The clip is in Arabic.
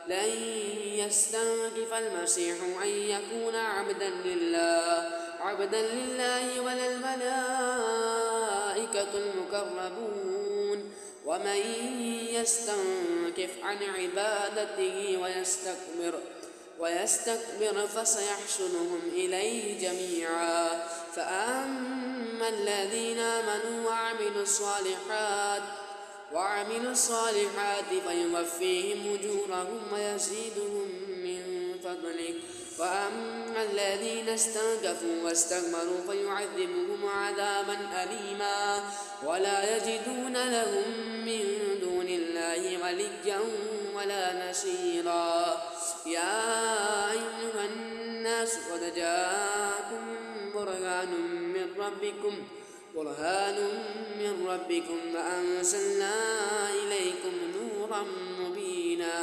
لن يستنكف المسيح أن يكون عبدا لله ولا الملائكة المقربون. ومن يستنكف عن عبادته ويستكبر فسيحشرهم إليه جميعا. فأما الذين آمنوا وعملوا الصالحات فيوفيهم أجورهم ويزيدهم من فضله. وأما الذين استنكفوا واستكبروا فيعذبهم عذابا أليما ولا يجدون لهم من دون الله وليا ولا نصيرا. يا أيها الناس قد جاءكم برهان من ربكم وأنزلنا إليكم نورا مبينا